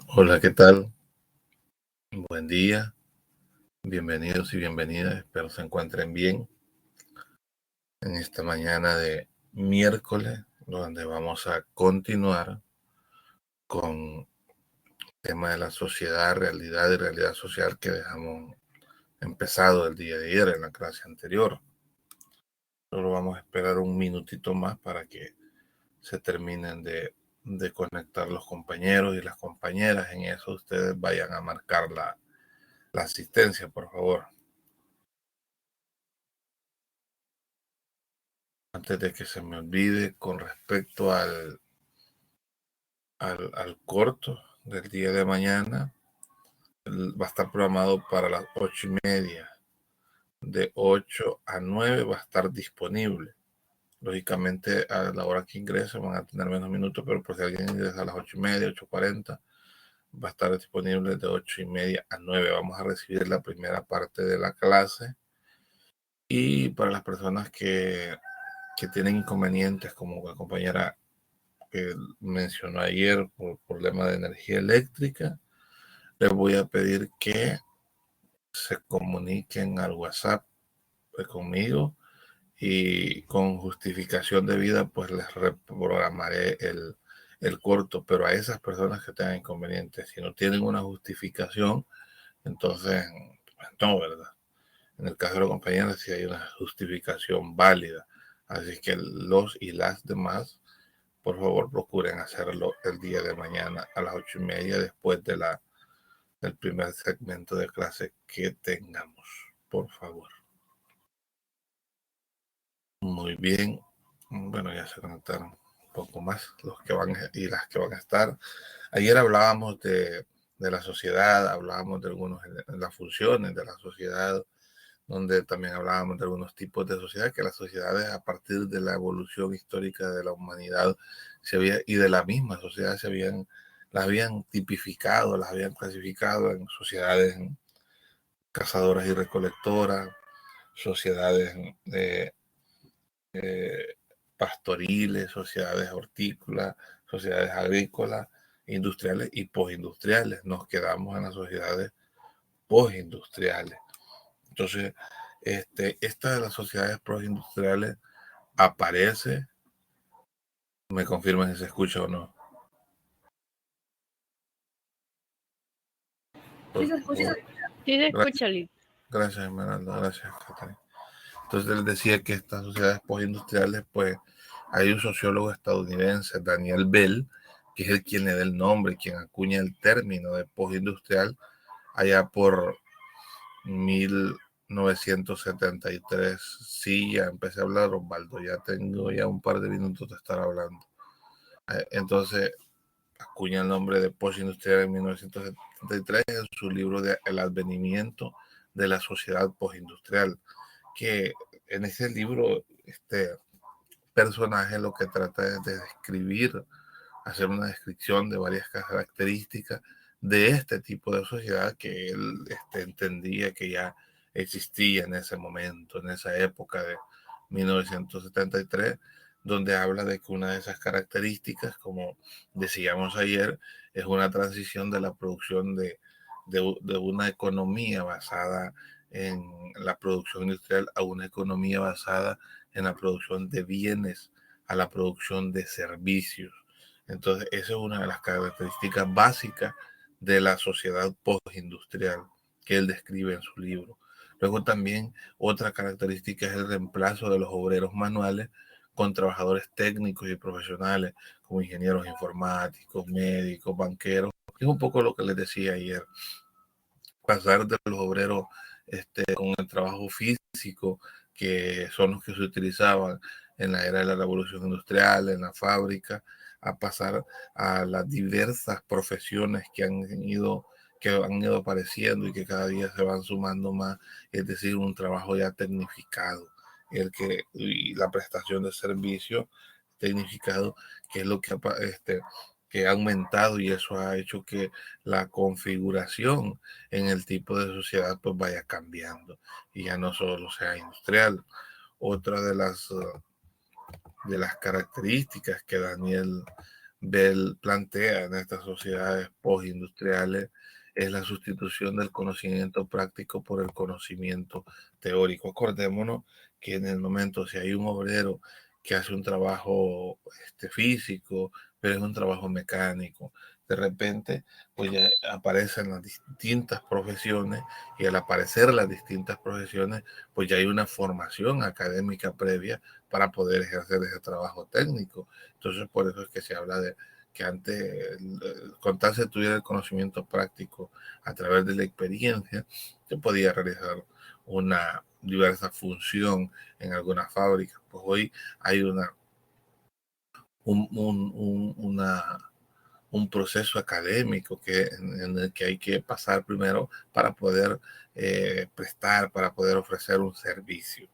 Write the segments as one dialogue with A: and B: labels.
A: Hola, ¿qué tal? Buen día, bienvenidos y bienvenidas. Espero se encuentren bien en esta mañana de miércoles, donde vamos a continuar con el tema de la sociedad, realidad y realidad social que dejamos empezado el día de ayer en la clase anterior. Solo vamos a esperar un minutito más para que se terminen de conectar los compañeros y las compañeras. En eso ustedes vayan a marcar la asistencia, por favor. Antes de que se me olvide, con respecto al corto del día de mañana, va a estar programado para las 8:30. De 8 a 9 va a estar disponible. Lógicamente, a la hora que ingresen van a tener menos minutos, pero por si alguien ingresa a las 8:30, 8:40, va a estar disponible de 8:30 a 9. Vamos a recibir la primera parte de la clase. Y para las personas que tienen inconvenientes, como la compañera que mencionó ayer por problema de energía eléctrica, les voy a pedir que se comuniquen al WhatsApp conmigo y con justificación debida pues les reprogramaré el corto, pero a esas personas que tengan inconvenientes, si no tienen una justificación, entonces no, ¿verdad? En el caso de los compañeros sí hay una justificación válida, así que los y las demás, por favor, procuren hacerlo el día de mañana a las 8:30 después del primer segmento de clase que tengamos, por favor. Muy bien. Bueno, ya se conectaron un poco más los que van y las que van a estar. Ayer hablábamos de la sociedad, hablábamos de algunas de las funciones de la sociedad, donde también hablábamos de algunos tipos de sociedad, que las sociedades a partir de la evolución histórica de la humanidad y de la misma sociedad las habían tipificado, las habían clasificado en sociedades cazadoras y recolectoras, sociedades pastoriles, sociedades hortícolas, sociedades agrícolas, industriales y postindustriales. Nos quedamos en las sociedades postindustriales. Entonces, esta de las sociedades postindustriales aparece, me confirman si se escucha o no.
B: Sí se escucha. Sí se escucha, Liz.
A: Gracias, Esmeralda, gracias, Catherine. Entonces les decía que estas sociedades postindustriales, pues hay un sociólogo estadounidense, Daniel Bell, que es el quien le da el nombre, quien acuña el término de postindustrial allá por 1973. Sí, ya empecé a hablar, Osvaldo, ya tengo ya un par de minutos de estar hablando. Entonces, acuña el nombre de postindustrial en 1973 en su libro de El advenimiento de la sociedad postindustrial, que en ese libro este personaje lo que trata es de describir, hacer una descripción de varias características de este tipo de sociedad que él entendía que ya existía en ese momento, en esa época de 1973, donde habla de que una de esas características, como decíamos ayer, es una transición de la producción de una economía basada en la producción industrial a una economía basada en la producción de bienes, a la producción de servicios. Entonces, esa es una de las características básicas de la sociedad postindustrial que él describe en su libro. Luego también otra característica es el reemplazo de los obreros manuales con trabajadores técnicos y profesionales como ingenieros informáticos, médicos, banqueros. Es un poco lo que les decía ayer. Pasar de los obreros con el trabajo físico, que son los que se utilizaban en la era de la revolución industrial, en la fábrica, a pasar a las diversas profesiones que han ido apareciendo y que cada día se van sumando más, es decir, un trabajo ya tecnificado, y la prestación de servicio tecnificado, que es lo que ha aumentado, y eso ha hecho que la configuración en el tipo de sociedad pues vaya cambiando y ya no solo sea industrial. Otra de las características que Daniel Bell plantea en estas sociedades postindustriales es la sustitución del conocimiento práctico por el conocimiento teórico. Acordémonos que en el momento, si hay un obrero que hace un trabajo físico, pero es un trabajo mecánico, de repente pues ya aparecen las distintas profesiones, y al aparecer las distintas profesiones pues ya hay una formación académica previa para poder ejercer ese trabajo técnico. Entonces por eso es que se habla de que antes, con tal se tuviera el conocimiento práctico a través de la experiencia, se podía realizar una diversa función en alguna fábrica. Pues hoy hay un proceso académico en el que hay que pasar primero para poder prestar, para poder ofrecer un servicio.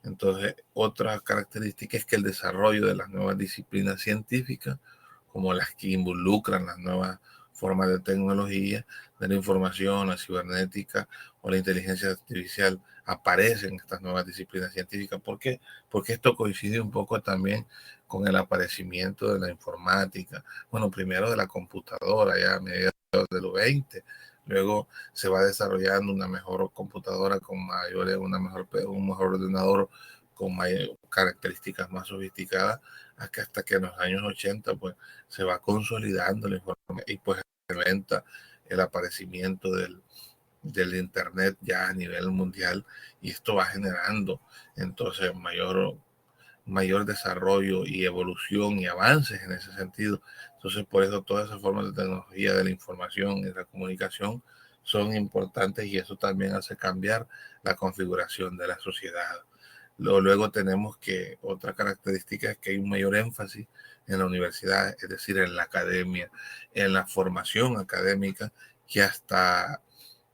A: Entonces, otra característica es que el desarrollo de las nuevas disciplinas científicas, como las que involucran las nuevas formas de tecnología, de la información, la cibernética o la inteligencia artificial, aparecen estas nuevas disciplinas científicas. ¿Por qué? Porque esto coincide un poco también con el aparecimiento de la informática. Bueno, primero de la computadora, ya a mediados de los 20, luego se va desarrollando una mejor computadora con mayores, un mejor ordenador con características más sofisticadas, hasta que en los años 80 pues se va consolidando la información y pues se inventa el aparecimiento del internet ya a nivel mundial, y esto va generando entonces mayor desarrollo y evolución y avances en ese sentido. Entonces, por eso todas esas formas de tecnología de la información y de la comunicación son importantes, y eso también hace cambiar la configuración de la sociedad. Luego tenemos que otra característica es que hay un mayor énfasis en la universidad, es decir, en la academia, en la formación académica, que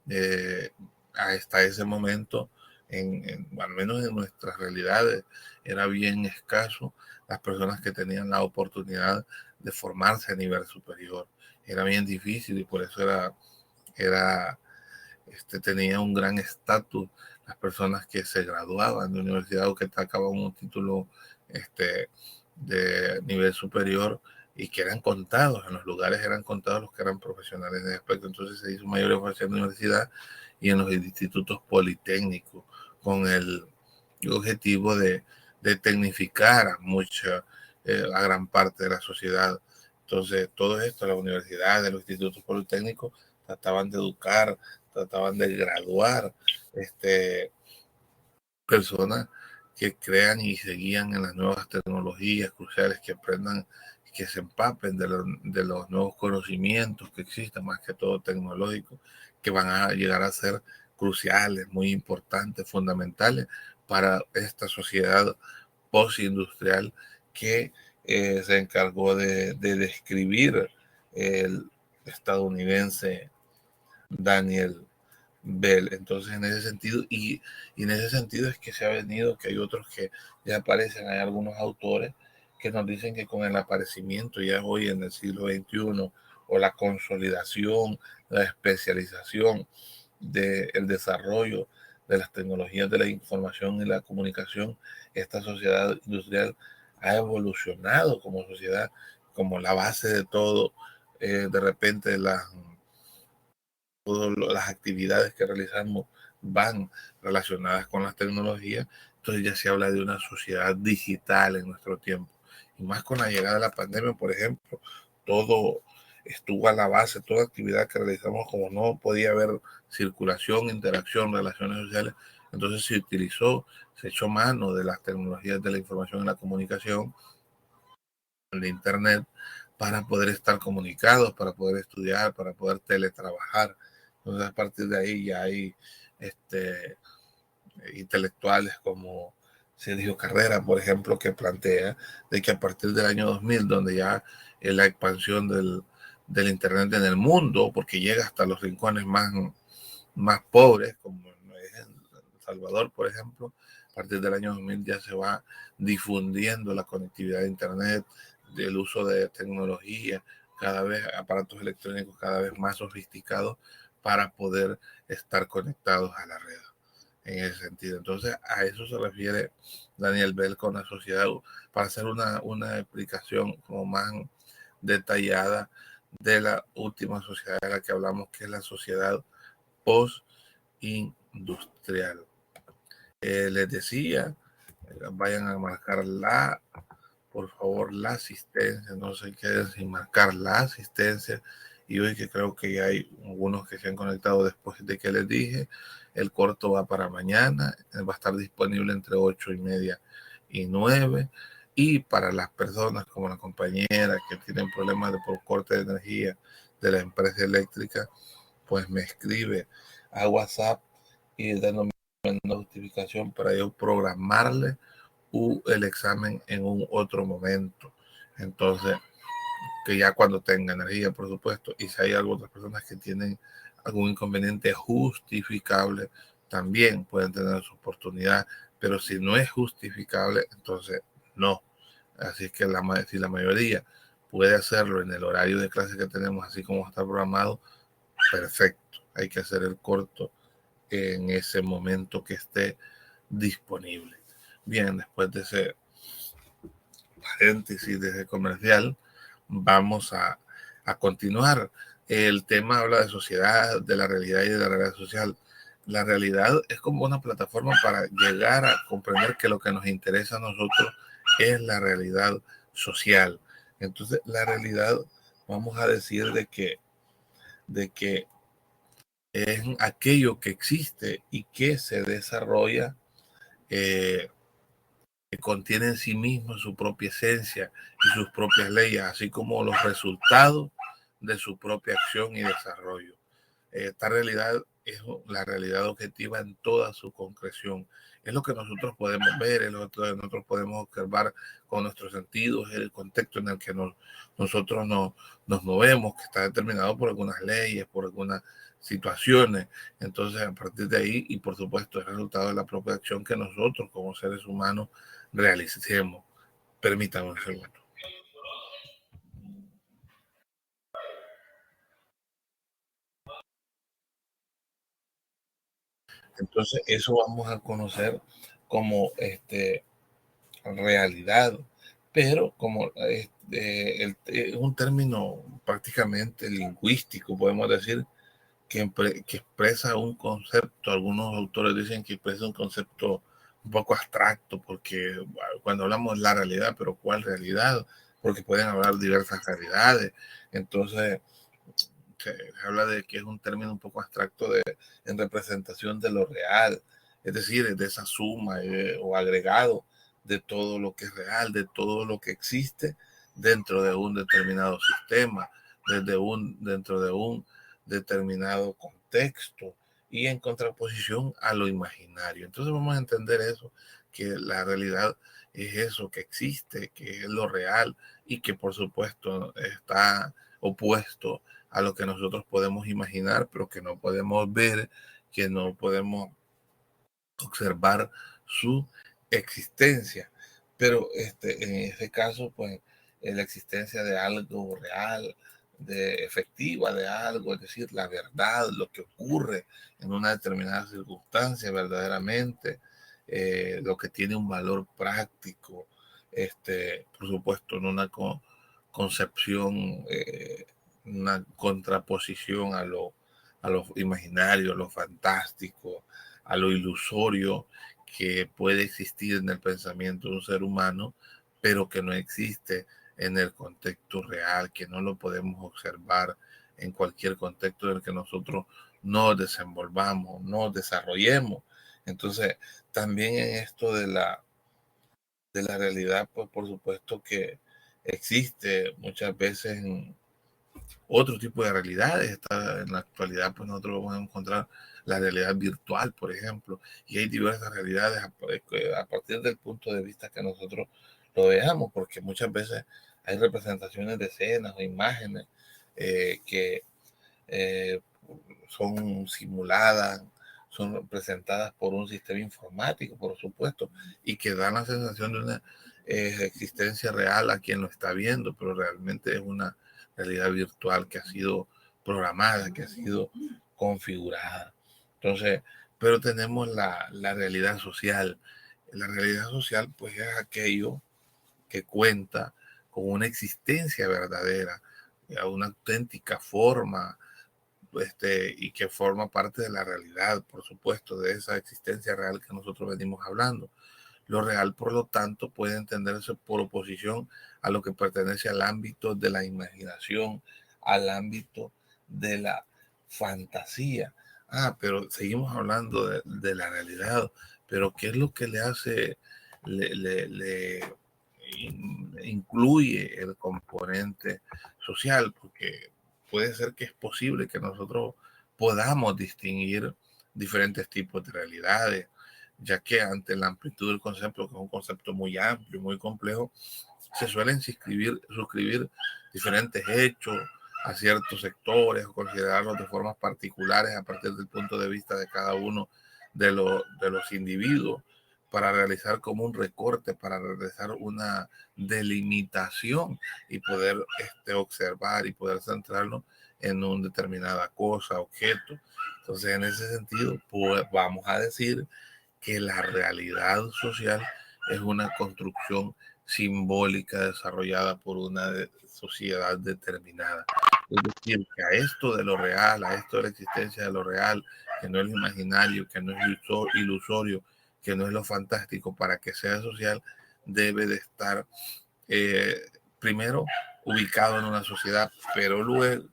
A: eh, hasta ese momento, al menos en nuestras realidades, era bien escaso las personas que tenían la oportunidad de formarse a nivel superior. Era bien difícil, y por eso era tenía un gran estatus las personas que se graduaban de universidad o que acababan un título de nivel superior, y que eran contados, en los lugares eran contados los que eran profesionales de aspecto. Entonces se hizo mayor énfasis en la universidad y en los institutos politécnicos, con el objetivo de tecnificar a gran parte de la sociedad. Entonces todo esto, las universidades, los institutos politécnicos, trataban de educar, trataban de graduar personas que crean y se guían en las nuevas tecnologías cruciales, que aprendan, que se empapen de los nuevos conocimientos que existen, más que todo tecnológicos, que van a llegar a ser cruciales, muy importantes, fundamentales para esta sociedad postindustrial que se encargó de describir el estadounidense Daniel Bell. Entonces, en ese sentido, y en ese sentido es que se ha venido, que hay otros que ya aparecen, hay algunos autores que nos dicen que con el aparecimiento ya hoy en el siglo XXI, o la consolidación, la especialización del desarrollo de las tecnologías de la información y la comunicación, esta sociedad industrial ha evolucionado como sociedad, como la base de todo. De repente todas las actividades que realizamos van relacionadas con las tecnologías. Entonces ya se habla de una sociedad digital en nuestro tiempo. Y más con la llegada de la pandemia, por ejemplo, todo estuvo a la base, toda actividad que realizamos, como no podía haber circulación, interacción, relaciones sociales, entonces se echó mano de las tecnologías de la información y la comunicación, de Internet, para poder estar comunicados, para poder estudiar, para poder teletrabajar. Entonces, a partir de ahí ya hay intelectuales como Sergio Carrera, por ejemplo, que plantea de que a partir del año 2000, donde ya la expansión del Internet en el mundo, porque llega hasta los rincones más pobres, como es en El Salvador, por ejemplo, a partir del año 2000 ya se va difundiendo la conectividad de Internet, del uso de tecnología, cada vez aparatos electrónicos cada vez más sofisticados para poder estar conectados a la red en ese sentido. Entonces, a eso se refiere Daniel Bell con la sociedad, para hacer una explicación como más detallada de la última sociedad de la que hablamos, que es la sociedad post-industrial. Les decía, vayan a marcar por favor, la asistencia, no se queden sin marcar la asistencia. Y hoy, que creo que ya hay algunos que se han conectado después de que les dije, el corto va para mañana, va a estar disponible entre 8:30 y 9. Y para las personas como la compañera que tienen problemas por corte de energía de la empresa eléctrica, pues me escribe a WhatsApp y dándome una notificación para yo programarle el examen en un otro momento. Entonces, que ya cuando tenga energía, por supuesto, y si hay otras personas que tienen algún inconveniente justificable, también pueden tener su oportunidad, pero si no es justificable, entonces no. Así que si la mayoría puede hacerlo en el horario de clase que tenemos, así como está programado, perfecto. Hay que hacer el corto en ese momento que esté disponible. Bien, después de ese paréntesis, de ese comercial, vamos a continuar. El tema habla de sociedad, de la realidad y de la realidad social. La realidad es como una plataforma para llegar a comprender que lo que nos interesa a nosotros es la realidad social. Entonces, la realidad, vamos a decir de que es aquello que existe y que se desarrolla, que contiene en sí mismo su propia esencia y sus propias leyes, así como los resultados de su propia acción y desarrollo. Esta realidad es la realidad objetiva en toda su concreción. Es lo que nosotros podemos ver, es lo que nosotros podemos observar con nuestros sentidos, el contexto en el que nosotros nos movemos, que está determinado por algunas leyes, por algunas situaciones. Entonces, a partir de ahí, y por supuesto, el resultado de la propia acción que nosotros como seres humanos realicemos. Permítanme un segundo. Entonces, eso vamos a conocer como realidad, pero como es un término prácticamente lingüístico, podemos decir, que expresa un concepto. Algunos autores dicen que expresa un concepto un poco abstracto, porque cuando hablamos de la realidad, pero ¿cuál realidad? Porque pueden hablar diversas realidades. Entonces, se habla de que es un término un poco abstracto en representación de lo real, es decir, de esa suma o agregado de todo lo que es real, de todo lo que existe dentro de un determinado sistema, dentro de un determinado contexto y en contraposición a lo imaginario. Entonces vamos a entender eso, que la realidad es eso que existe, que es lo real y que por supuesto está opuesto a lo que nosotros podemos imaginar, pero que no podemos ver, que no podemos observar su existencia. Pero en ese caso, pues, la existencia de algo real, de efectiva de algo, es decir, la verdad, lo que ocurre en una determinada circunstancia verdaderamente, lo que tiene un valor práctico, por supuesto, en una concepción, una contraposición a lo imaginario, a lo fantástico, a lo ilusorio que puede existir en el pensamiento de un ser humano, pero que no existe en el contexto real, que no lo podemos observar en cualquier contexto en el que nosotros nos desenvolvamos, nos desarrollemos. Entonces, también en esto de la realidad, pues por supuesto que existe muchas veces otro tipo de realidades. En la actualidad, pues nosotros vamos a encontrar la realidad virtual, por ejemplo, y hay diversas realidades a partir del punto de vista que nosotros lo veamos, porque muchas veces hay representaciones de escenas o imágenes que eh, son simuladas, son presentadas por un sistema informático, por supuesto, y que dan la sensación de una existencia real a quien lo está viendo, pero realmente es una realidad virtual que ha sido programada, que ha sido configurada. Entonces, pero tenemos la realidad social. La realidad social, pues, es aquello que cuenta con una existencia verdadera, a una auténtica forma, y que forma parte de la realidad, por supuesto, de esa existencia real que nosotros venimos hablando. Lo real, por lo tanto, puede entenderse por oposición a lo que pertenece al ámbito de la imaginación, al ámbito de la fantasía. Pero seguimos hablando de la realidad, pero ¿qué es lo que le hace, le incluye el componente social? Porque puede ser que es posible que nosotros podamos distinguir diferentes tipos de realidades, ya que ante la amplitud del concepto, que es un concepto muy amplio, muy complejo, se suelen suscribir diferentes hechos a ciertos sectores o considerarlos de formas particulares a partir del punto de vista de cada uno de los individuos, para realizar como un recorte, para realizar una delimitación y poder observar y poder centrarlo en una determinada cosa, objeto. Entonces, en ese sentido, pues vamos a decir que la realidad social es una construcción simbólica desarrollada por una sociedad determinada. Es decir, que a esto de lo real, a esto de la existencia de lo real, que no es lo imaginario, que no es ilusorio, que no es lo fantástico, para que sea social, debe de estar primero ubicado en una sociedad, pero luego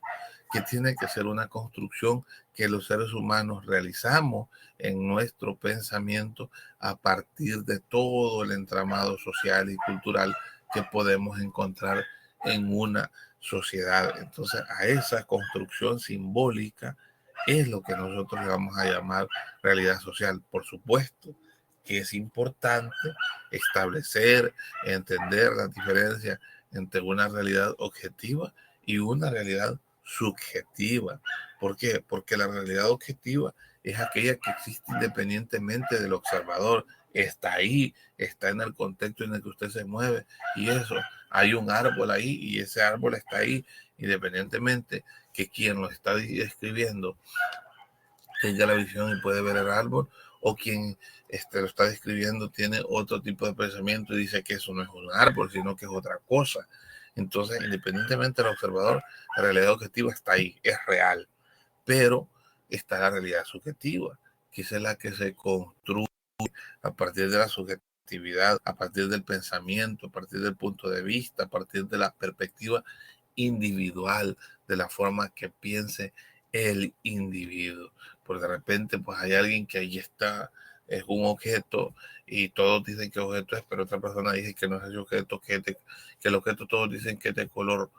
A: que tiene que ser una construcción que los seres humanos realizamos en nuestro pensamiento a partir de todo el entramado social y cultural que podemos encontrar en una sociedad. Entonces, a esa construcción simbólica es lo que nosotros le vamos a llamar realidad social. Por supuesto que es importante establecer, entender la diferencia entre una realidad objetiva y una realidad subjetiva. ¿Por qué? Porque la realidad objetiva es aquella que existe independientemente del observador. Está ahí, está en el contexto en el que usted se mueve, y eso, hay un árbol ahí y ese árbol está ahí, independientemente que quien lo está describiendo tenga la visión y puede ver el árbol, o quien lo está describiendo tiene otro tipo de pensamiento y dice que eso no es un árbol, sino que es otra cosa. Entonces, independientemente del observador, la realidad objetiva está ahí, es real, pero está la realidad subjetiva, que es la que se construye a partir de la subjetividad, a partir del pensamiento, a partir del punto de vista, a partir de la perspectiva individual, de la forma que piense el individuo. Porque de repente pues hay alguien que ahí está, es un objeto, y todos dicen que objeto es, pero otra persona dice que no es ese objeto, que el objeto todos dicen que es de color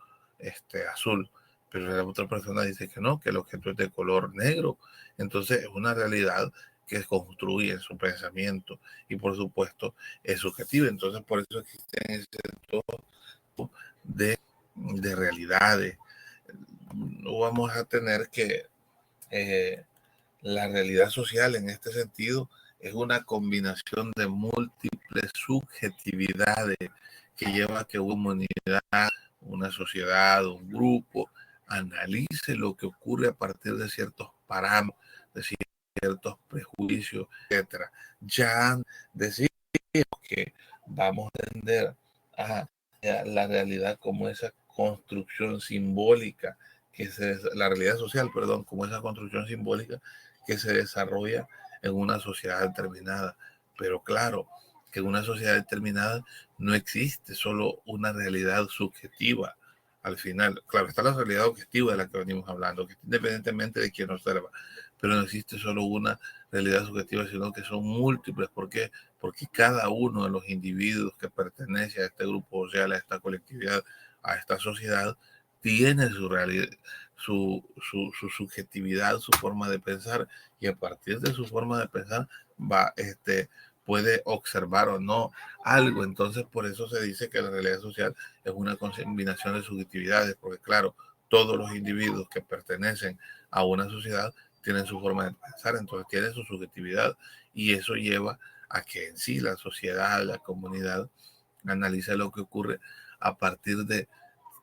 A: azul, pero la otra persona dice que no, que el objeto es de color negro. Entonces es una realidad que construye en su pensamiento, y por supuesto es subjetiva. Entonces por eso existen ese tipo de realidades. No vamos a tener que la realidad social en este sentido es una combinación de múltiples subjetividades que lleva a que una comunidad, una sociedad, un grupo analice lo que ocurre a partir de ciertos parámetros, de ciertos prejuicios, etcétera. Ya decimos que vamos a entender a la realidad como esa construcción simbólica la realidad social, perdón, como esa construcción simbólica que se desarrolla en una sociedad determinada. Pero claro, que en una sociedad determinada no existe solo una realidad subjetiva. Al final, claro, está la realidad objetiva de la que venimos hablando, que independientemente de quién observa, pero no existe solo una realidad subjetiva, sino que son múltiples. ¿Por qué? Porque cada uno de los individuos que pertenece a este grupo social, a esta colectividad, a esta sociedad, tiene su realidad, su subjetividad, su forma de pensar, y a partir de su forma de pensar va, puede observar o no algo. Entonces, por eso se dice que la realidad social es una combinación de subjetividades, porque claro, todos los individuos que pertenecen a una sociedad tienen su forma de pensar, entonces tienen su subjetividad, y eso lleva a que en sí la sociedad, la comunidad, analice lo que ocurre a partir de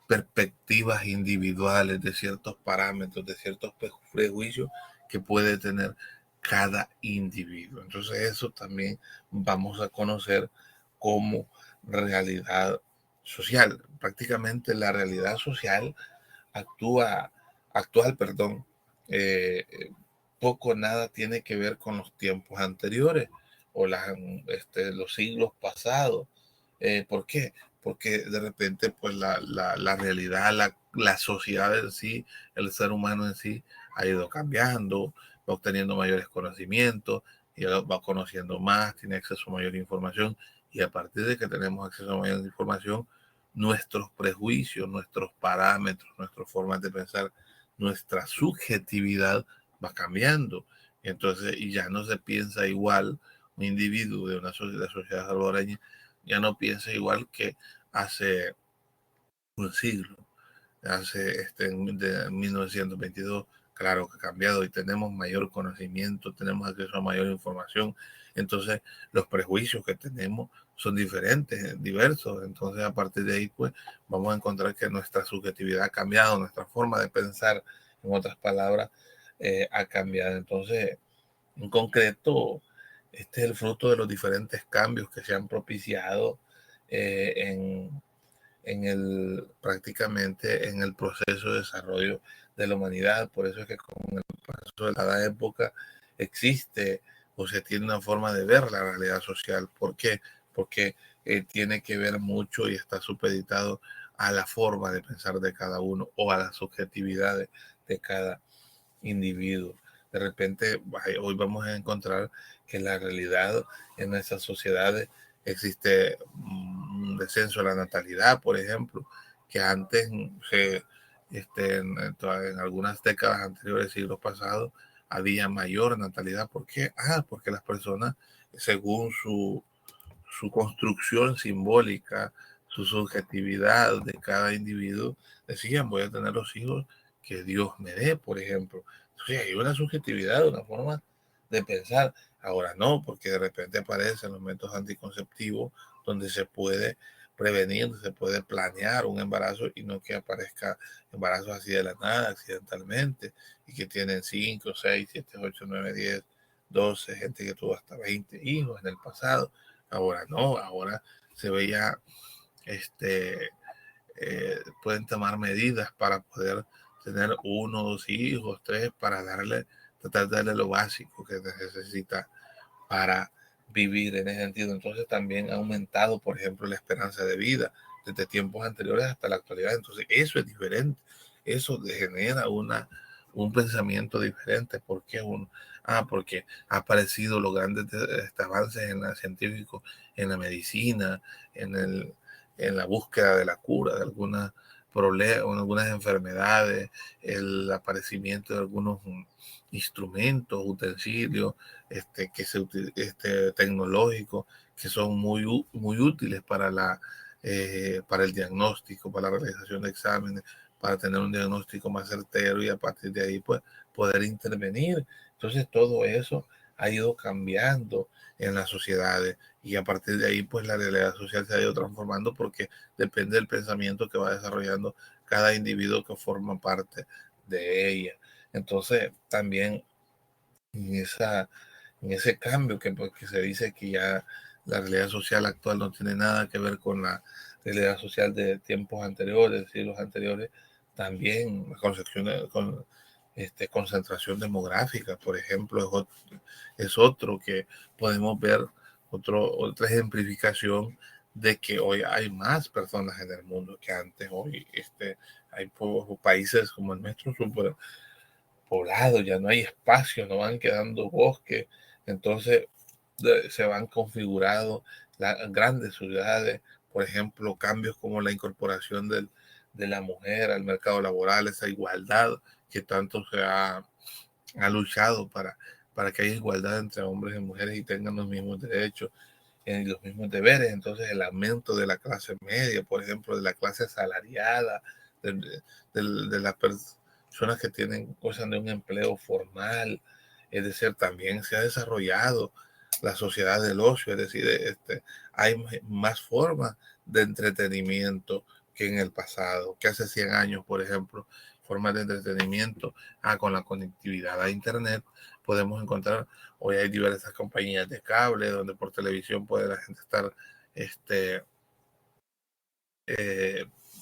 A: perspectivas individuales, de ciertos parámetros, de ciertos prejuicios que puede tener cada individuo. Entonces eso también vamos a conocer como realidad social. Prácticamente la realidad social actual, perdón, eh, poco o nada tiene que ver con los tiempos anteriores o los siglos pasados. ¿Por qué? Porque de repente pues la realidad, la sociedad en sí, el ser humano en sí ha ido cambiando, va obteniendo mayores conocimientos y va conociendo más, tiene acceso a mayor información, y a partir de que tenemos acceso a mayor información, nuestros prejuicios, nuestros parámetros, nuestras formas de pensar, nuestra subjetividad va cambiando. Entonces, y ya no se piensa igual un individuo de una sociedad salvadoreña, ya no piensa igual que hace un siglo, de 1922. Claro que ha cambiado y tenemos mayor conocimiento, tenemos acceso a mayor información. Entonces, los prejuicios que tenemos son diferentes, diversos. Entonces, a partir de ahí, pues, vamos a encontrar que nuestra subjetividad ha cambiado, nuestra forma de pensar, en otras palabras, ha cambiado. Entonces, en concreto, este es el fruto de los diferentes cambios que se han propiciado eh, en, prácticamente en el proceso de desarrollo de la humanidad. Por eso es que con el paso de cada época existe o se tiene una forma de ver la realidad social. ¿Por qué? Porque tiene que ver mucho y está supeditado a la forma de pensar de cada uno o a las subjetividades de cada individuo. De repente, hoy vamos a encontrar que la realidad en nuestras sociedades existe un descenso de la natalidad, por ejemplo, que antes, en algunas décadas anteriores, siglos pasados, había mayor natalidad. ¿Por qué? Porque las personas, según su construcción simbólica, su subjetividad de cada individuo, decían, voy a tener los hijos que Dios me dé, por ejemplo. Entonces hay una subjetividad, una forma de pensar. Ahora no, porque de repente aparecen los métodos anticonceptivos donde se puede prevenir, se puede planear un embarazo y no que aparezca embarazos así de la nada, accidentalmente, y que tienen 5, 6, 7, 8, 9, 10, 12, gente que tuvo hasta 20 hijos en el pasado. Ahora no, ahora se veía, pueden tomar medidas para poder tener 1, 2 hijos, 3, para tratar de darle lo básico que necesita para vivir en ese sentido. Entonces también ha aumentado, por ejemplo, la esperanza de vida desde tiempos anteriores hasta la actualidad. Entonces eso es diferente, eso genera un pensamiento diferente. Porque ha aparecido los grandes avances en la científico, en la medicina, en el, en la búsqueda de la cura de algunas problemas, algunas enfermedades, el aparecimiento de algunos instrumentos, utensilios, tecnológicos, que son muy útiles para el diagnóstico, para la realización de exámenes, para tener un diagnóstico más certero y a partir de ahí pues poder intervenir. Entonces todo eso ha ido cambiando en las sociedades y a partir de ahí pues la realidad social se ha ido transformando porque depende del pensamiento que va desarrollando cada individuo que forma parte de ella. Entonces también en, esa, en ese cambio que se dice que ya la realidad social actual no tiene nada que ver con la realidad social de tiempos anteriores, siglos anteriores, también la concentración demográfica, por ejemplo, es otro que podemos ver, otra ejemplificación de que hoy hay más personas en el mundo que antes. Hoy hay países como el nuestro súper poblado, ya no hay espacio, no van quedando bosques, entonces se van configurando las grandes ciudades, por ejemplo, cambios como la incorporación de la mujer al mercado laboral, esa igualdad que tanto ha luchado para que haya igualdad entre hombres y mujeres y tengan los mismos derechos y los mismos deberes. Entonces el aumento de la clase media, por ejemplo, de la clase asalariada, de las personas que gozan de un empleo formal, es decir, también se ha desarrollado la sociedad del ocio, es decir, hay más formas de entretenimiento que en el pasado, que hace 100 años, por ejemplo, formas de entretenimiento, con la conectividad a internet, podemos encontrar, hoy hay diversas compañías de cable, donde por televisión puede la gente estar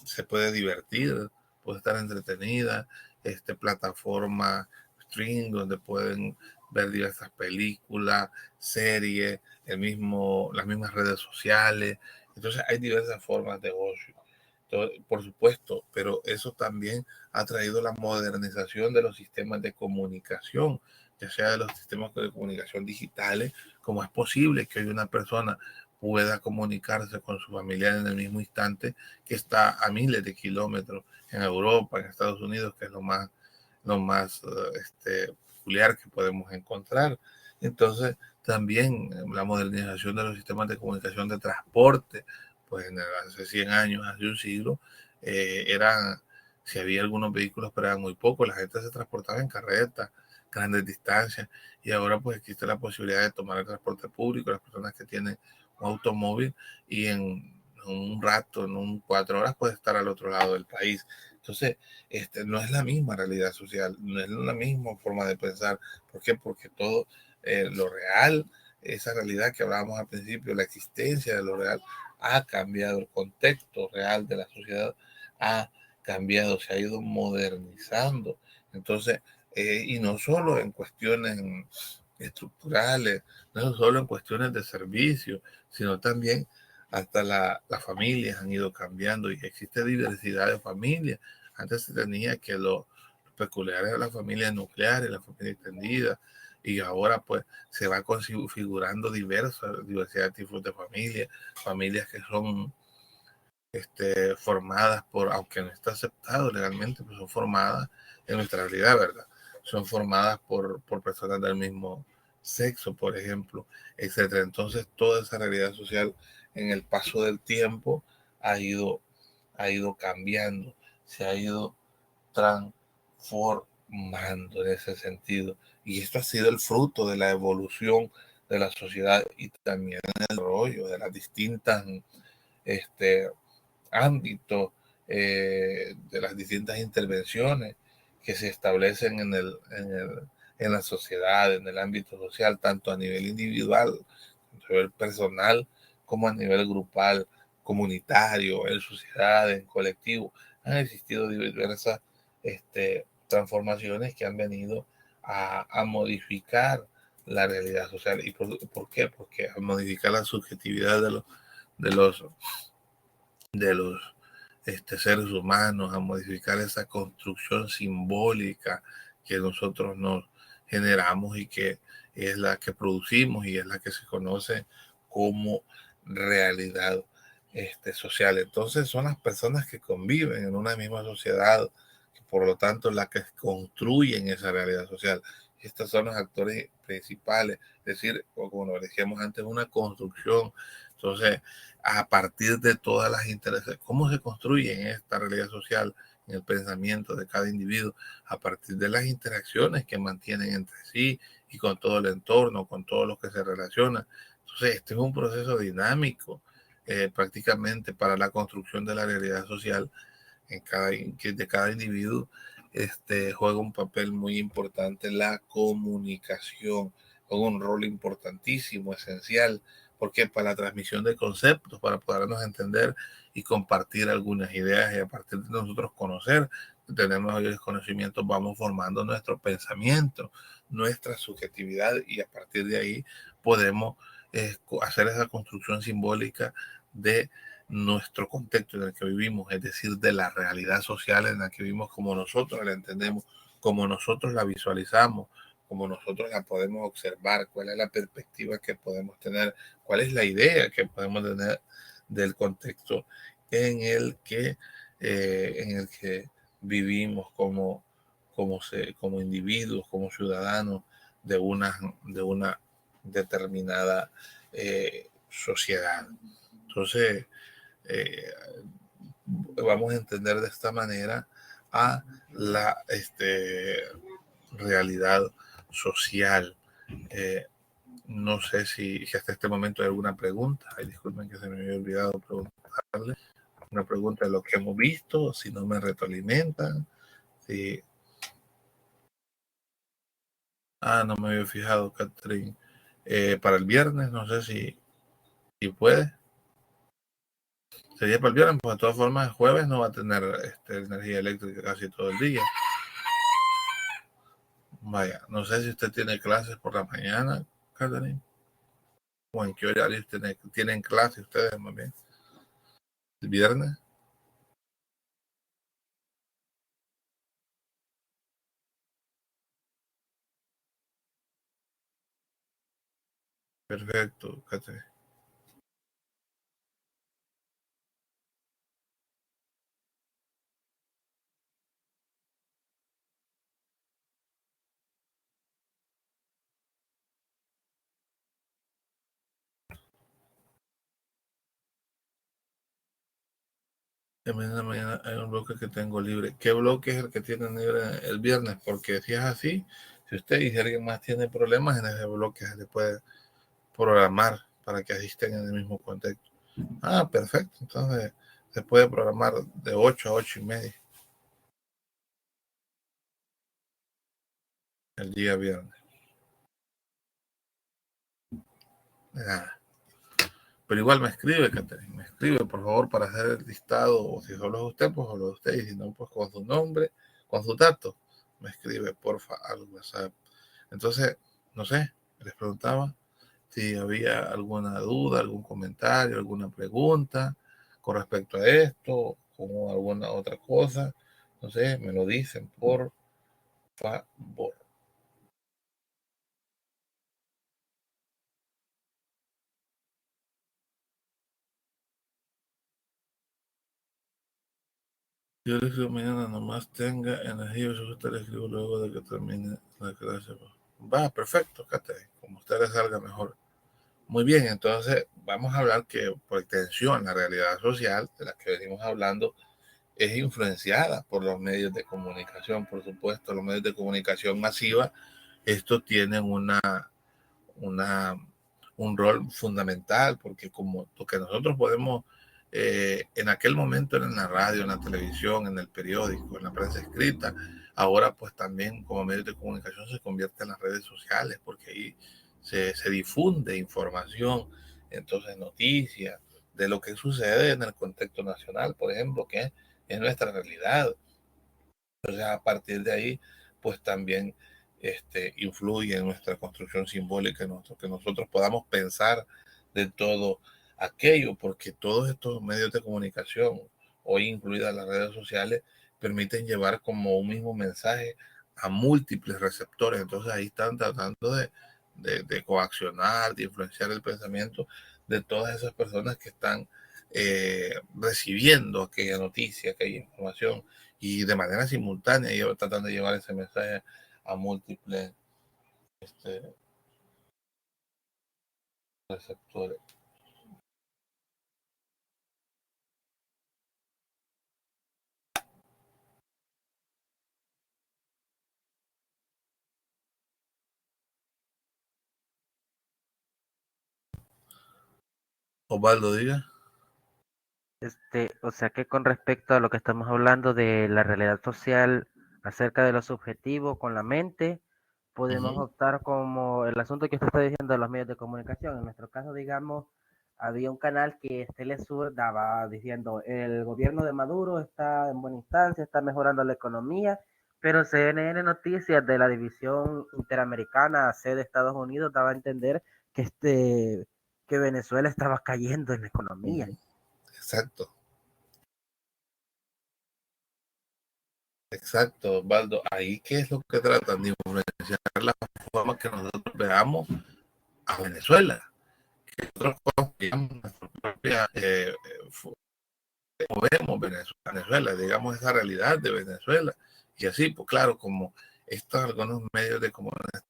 A: se puede divertir, puede estar entretenida, plataforma stream donde pueden ver diversas películas, series, las mismas redes sociales. Entonces hay diversas formas de ocio. Entonces, por supuesto, pero eso también ha traído la modernización de los sistemas de comunicación, ya sea de los sistemas de comunicación digitales, como es posible que hoy una persona pueda comunicarse con su familiar en el mismo instante que está a miles de kilómetros en Europa, en Estados Unidos, que es lo más peculiar que podemos encontrar. Entonces, también la modernización de los sistemas de comunicación de transporte, pues hace 100 años, hace un siglo, si había algunos vehículos, pero eran muy pocos, la gente se transportaba en carretas, grandes distancias, y ahora pues existe la posibilidad de tomar el transporte público, las personas que tienen un automóvil y en un rato, en 4 horas puede estar al otro lado del país. Entonces, no es la misma realidad social, no es la misma forma de pensar. ¿Por qué? Porque todo lo real, esa realidad que hablábamos al principio, la existencia de lo real, ha cambiado, el contexto real de la sociedad ha cambiado, se ha ido modernizando. Entonces, y no solo en cuestiones estructurales, no solo en cuestiones de servicio, sino también hasta las familias han ido cambiando y existe diversidad de familias. Antes se tenía que lo peculiar de la familia nuclear y la familia extendida, y ahora pues se va configurando diversidad de tipos de familias, familias que son formadas aunque no está aceptado legalmente, pues son formadas en nuestra realidad, ¿verdad? Son formadas por personas del mismo sexo, por ejemplo, etcétera. Entonces, toda esa realidad social en el paso del tiempo ha ido, ha ido cambiando, se ha ido transformando en ese sentido. Y esto ha sido el fruto de la evolución de la sociedad y también el desarrollo de las distintas ámbitos, de las distintas intervenciones que se establecen en la sociedad, en el ámbito social, tanto a nivel individual, a nivel personal, como a nivel grupal, comunitario, en sociedad, en colectivo. Han existido diversas transformaciones que han venido a modificar la realidad social. ¿Y por qué? Porque a modificar la subjetividad de los de los seres humanos, a modificar esa construcción simbólica que nosotros nos generamos y que es la que producimos y es la que se conoce como realidad social. Entonces son las personas que conviven en una misma sociedad, que por lo tanto la que construyen esa realidad social. Estos son los actores principales, es decir, como lo decíamos antes, una construcción. Entonces, a partir de todas las intereses, cómo se construye en esta realidad social, en el pensamiento de cada individuo, a partir de las interacciones que mantienen entre sí y con todo el entorno, con todos los que se relacionan. Entonces, este es un proceso dinámico, prácticamente para la construcción de la realidad social de cada individuo. Juega un papel muy importante la comunicación, juega un rol importantísimo, esencial, porque para la transmisión de conceptos, para podernos entender y compartir algunas ideas y a partir de nosotros conocer, tenemos mayores conocimientos, vamos formando nuestro pensamiento, nuestra subjetividad y a partir de ahí podemos hacer esa construcción simbólica de nuestro contexto en el que vivimos, es decir, de la realidad social en la que vivimos, como nosotros la entendemos, como nosotros la visualizamos, como nosotros la podemos observar, cuál es la perspectiva que podemos tener, cuál es la idea que podemos tener del contexto en el que vivimos como individuos, como ciudadanos de una determinada sociedad. Entonces, eh, vamos a entender de esta manera a la realidad social. Eh, no sé si hasta este momento hay alguna pregunta. Ay, disculpen que se me había olvidado preguntarle una pregunta de lo que hemos visto, si no me retroalimentan. Si... no me había fijado, Catherine. Para el viernes, no sé si puede. Sería para el viernes, pues de todas formas el jueves no va a tener energía eléctrica casi todo el día. Vaya, no sé si usted tiene clases por la mañana, Catherine, o en qué horario tienen clases ustedes más bien. ¿El viernes? Perfecto, Catherine. Mañana hay un bloque que tengo libre. ¿Qué bloque es el que tiene libre el viernes? Porque si es así, si usted y si alguien más tiene problemas, en ese bloque se le puede programar para que asisten en el mismo contexto. Ah, perfecto. Entonces se puede programar de 8 a 8:30 el día viernes. Nada. Pero igual me escribe, Catherine, me escribe, por favor, para hacer el listado, o si solo es usted, pues solo usted, y si no, pues con su nombre, con su dato, me escribe, porfa, al WhatsApp. Entonces, no sé, les preguntaba si había alguna duda, algún comentario, alguna pregunta con respecto a esto, o alguna otra cosa, no sé, me lo dicen, por favor. Yo le escribo mañana, nomás tenga energía, yo usted le escribo luego de que termine la clase. Va, perfecto, Catherine, como usted le salga mejor. Muy bien, entonces vamos a hablar que por extensión la realidad social de la que venimos hablando es influenciada por los medios de comunicación, por supuesto, los medios de comunicación masiva. Estos tienen una, un rol fundamental, porque como lo que nosotros podemos, en aquel momento era en la radio, en la televisión, en el periódico, en la prensa escrita, ahora pues también como medios de comunicación se convierte en las redes sociales, porque ahí se difunde información, entonces noticias de lo que sucede en el contexto nacional, por ejemplo, que es nuestra realidad. Entonces, a partir de ahí, pues también influye en nuestra construcción simbólica, en que nosotros podamos pensar de todo aquello, porque todos estos medios de comunicación, hoy incluidas las redes sociales, permiten llevar como un mismo mensaje a múltiples receptores. Entonces ahí están tratando de coaccionar, de influenciar el pensamiento de todas esas personas que están recibiendo aquella noticia, aquella información y de manera simultánea ellos tratando de llevar ese mensaje a múltiples receptores. Osvaldo, diga.
C: O sea que con respecto a lo que estamos hablando de la realidad social acerca de lo subjetivo con la mente, podemos optar como el asunto que usted está diciendo de los medios de comunicación. En nuestro caso, digamos, había un canal que Telesur daba diciendo el gobierno de Maduro está en buena instancia, está mejorando la economía, pero CNN Noticias de la división interamericana C de Estados Unidos daba a entender que que Venezuela estaba cayendo en la economía.
A: Exacto. Exacto, Osvaldo. Ahí qué es lo que tratan de influenciar la forma que nosotros veamos a Venezuela. Que nosotros veamos nuestra propia, vemos Venezuela, digamos esa realidad de Venezuela. Y así, pues claro, como estos algunos medios de comunicación,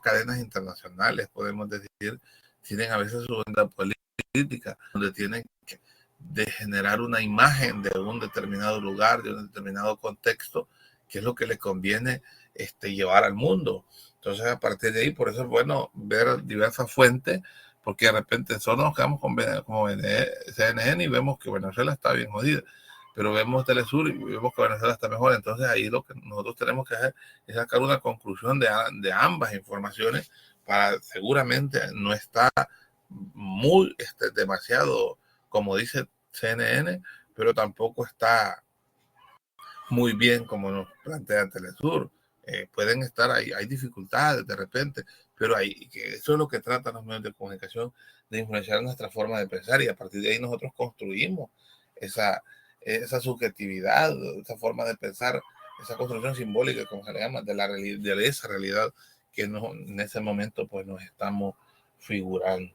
A: cadenas internacionales, podemos decir, tienen a veces su agenda política, donde tienen que de generar una imagen de un determinado lugar, de un determinado contexto, que es lo que le conviene llevar al mundo. Entonces, a partir de ahí, por eso es bueno ver diversas fuentes, porque de repente solo nos quedamos con como CNN y vemos que Venezuela está bien jodida, pero vemos Telesur y vemos que Venezuela está mejor. Entonces ahí lo que nosotros tenemos que hacer es sacar una conclusión de ambas informaciones para seguramente no está muy demasiado, como dice CNN, pero tampoco está muy bien como nos plantea Telesur. Pueden estar ahí, hay dificultades de repente, pero eso es lo que tratan los medios de comunicación, de influenciar nuestra forma de pensar, y a partir de ahí nosotros construimos esa subjetividad, esa forma de pensar, esa construcción simbólica, como se le llama, de esa realidad que en ese momento pues nos estamos figurando.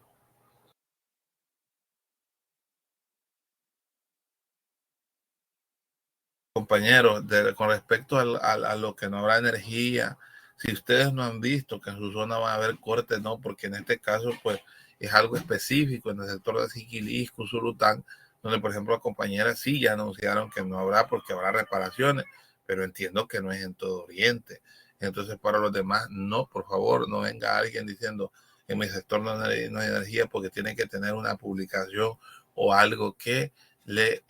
A: Compañeros, con respecto a lo que no habrá energía, si ustedes no han visto que en su zona va a haber cortes, no, porque en este caso pues es algo específico en el sector de Siquilisco, Surután, donde por ejemplo las compañeras sí ya anunciaron que no habrá porque habrá reparaciones, pero entiendo que no es en todo Oriente. Entonces para los demás, no, por favor, no venga alguien diciendo en mi sector no hay energía, porque tiene que tener una publicación o algo que le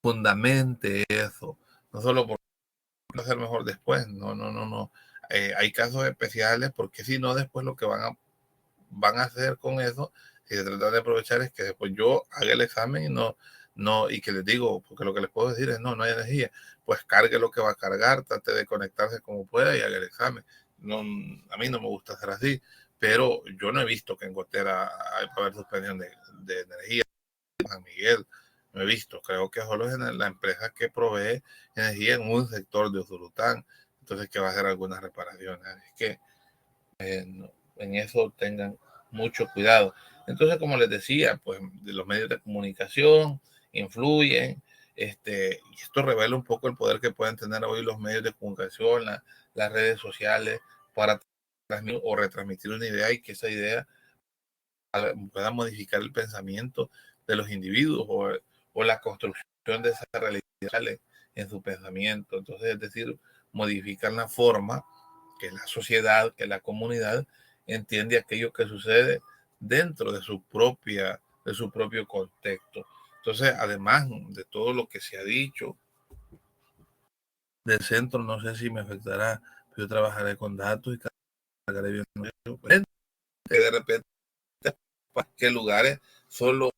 A: fundamente eso, no solo por hacer mejor después, no. Hay casos especiales, porque si no, después lo que van a hacer con eso, si se trata de aprovechar, es que después yo haga el examen y que les digo, porque lo que les puedo decir es no hay energía, pues cargue lo que va a cargar, trate de conectarse como pueda y haga el examen. No, a mí no me gusta hacer así, pero yo no he visto que en Gotera hay para haber suspensión de energía. San Miguel, no he visto, creo que solo es la empresa que provee energía en un sector de Usulután, entonces que va a hacer algunas reparaciones, así que en eso tengan mucho cuidado. Entonces, como les decía, pues de los medios de comunicación influyen, y esto revela un poco el poder que pueden tener hoy los medios de comunicación, las redes sociales, para transmitir o retransmitir una idea, y que esa idea pueda modificar el pensamiento de los individuos, o la construcción de esas realidades en su pensamiento. Entonces, es decir, modificar la forma que la sociedad, que la comunidad entiende aquello que sucede dentro de su propio contexto. Entonces, además de todo lo que se ha dicho del centro, no sé si me afectará, pero yo trabajaré con datos y cargaré bien que de repente qué lugares solo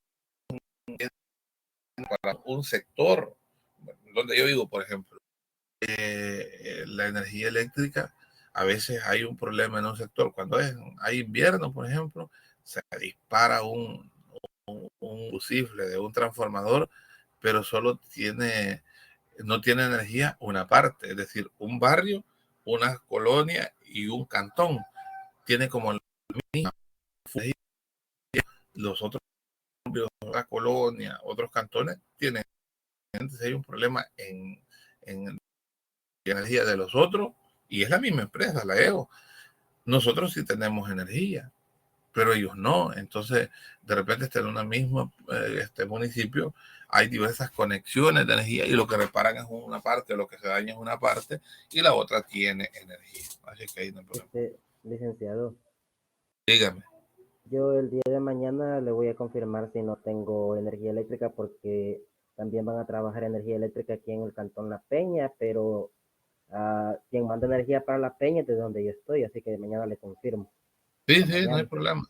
A: para un sector. Donde yo vivo, por ejemplo, la energía eléctrica, a veces hay un problema en un sector. Cuando hay invierno, por ejemplo, se dispara un fusible de un transformador, pero no tiene energía una parte, es decir, un barrio, una colonia y un cantón. Tiene como la misma. Los otros barrios, la colonia, otros cantones tienen. Si hay un problema en energía de los otros, y es la misma empresa, la EO. Nosotros sí tenemos energía, pero ellos no. Entonces, de repente, en una misma municipio hay diversas conexiones de energía, y lo que reparan es una parte, lo que se daña es una parte, y la otra tiene energía. Así que ahí no hay problema.
C: Licenciado,
A: Dígame.
C: yo el día de mañana le voy a confirmar si no tengo energía eléctrica, porque también van a trabajar energía eléctrica aquí en el Cantón La Peña, pero quien manda energía para La Peña es de donde yo estoy, así que mañana le confirmo.
A: Sí, no hay problema.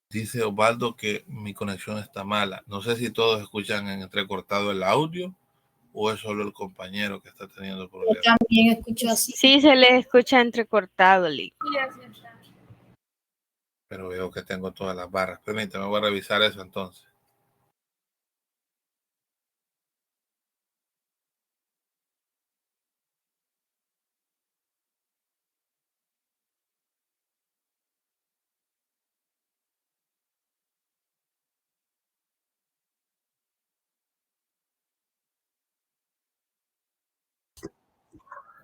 A: Dice Osvaldo que mi conexión está mala. No sé si todos escuchan en entrecortado el audio, o es solo el compañero que está teniendo problemas.
B: Yo también escucho así. Sí, se les escucha entrecortado, Lick.
A: Pero veo que tengo todas las barras. Permítame, voy a revisar eso entonces.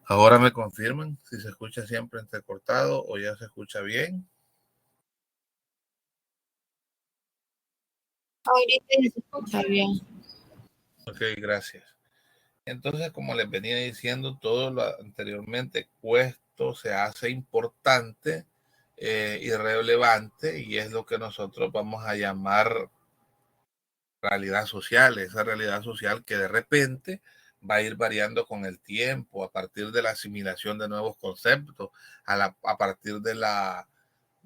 A: Ahora me confirman si se escucha siempre entrecortado o ya se escucha bien.
B: Ahorita ya se escucha bien.
A: Ok, gracias. Entonces, como les venía diciendo, todo lo anteriormente expuesto se hace importante y relevante, y es lo que nosotros vamos a llamar realidad social. Esa realidad social que de repente va a ir variando con el tiempo, a partir de la asimilación de nuevos conceptos, a partir de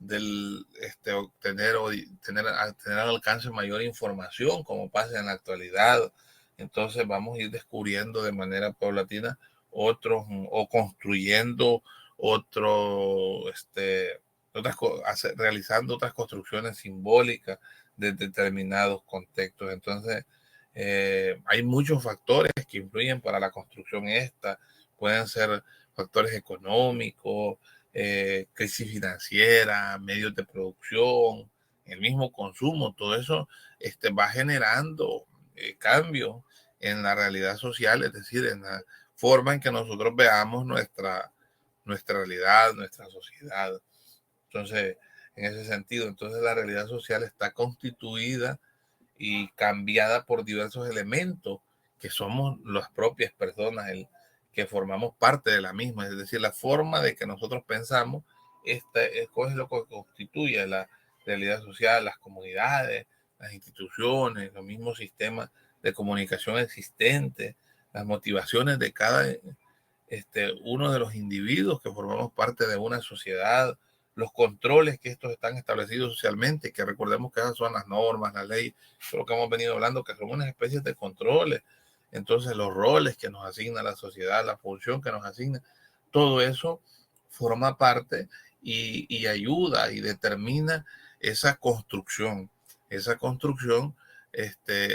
A: obtener o tener al alcance mayor información, como pasa en la actualidad. Entonces vamos a ir descubriendo de manera paulatina otros, o construyendo realizando otras construcciones simbólicas de determinados contextos. Entonces, hay muchos factores que influyen para la construcción esta. Pueden ser factores económicos, crisis financiera, medios de producción, el mismo consumo. Todo eso va generando cambios en la realidad social, es decir, en la forma en que nosotros veamos nuestra realidad, nuestra sociedad. Entonces, en ese sentido, entonces la realidad social está constituida y cambiada por diversos elementos que somos las propias personas que formamos parte de la misma. Es decir, la forma de que nosotros pensamos es lo que constituye la realidad social, las comunidades, las instituciones, los mismos sistemas de comunicación existentes, las motivaciones de cada uno de los individuos que formamos parte de una sociedad, los controles que estos están establecidos socialmente, que recordemos que esas son las normas, la ley, lo que hemos venido hablando, que son unas especies de controles. Entonces los roles que nos asigna la sociedad, la función que nos asigna, todo eso forma parte y ayuda y determina esa construcción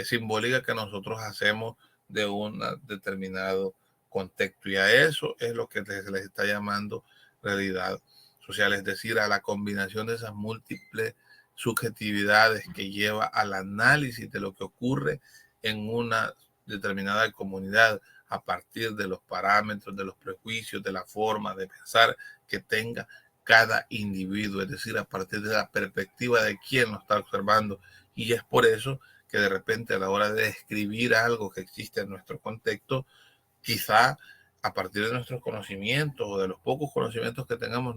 A: simbólica que nosotros hacemos de un determinado contexto, y a eso es lo que se les está llamando realidad social, es decir, a la combinación de esas múltiples subjetividades que lleva al análisis de lo que ocurre en una determinada comunidad a partir de los parámetros, de los prejuicios, de la forma de pensar que tenga cada individuo, es decir, a partir de la perspectiva de quien lo está observando. Y es por eso que de repente a la hora de describir algo que existe en nuestro contexto, quizá a partir de nuestros conocimientos o de los pocos conocimientos que tengamos,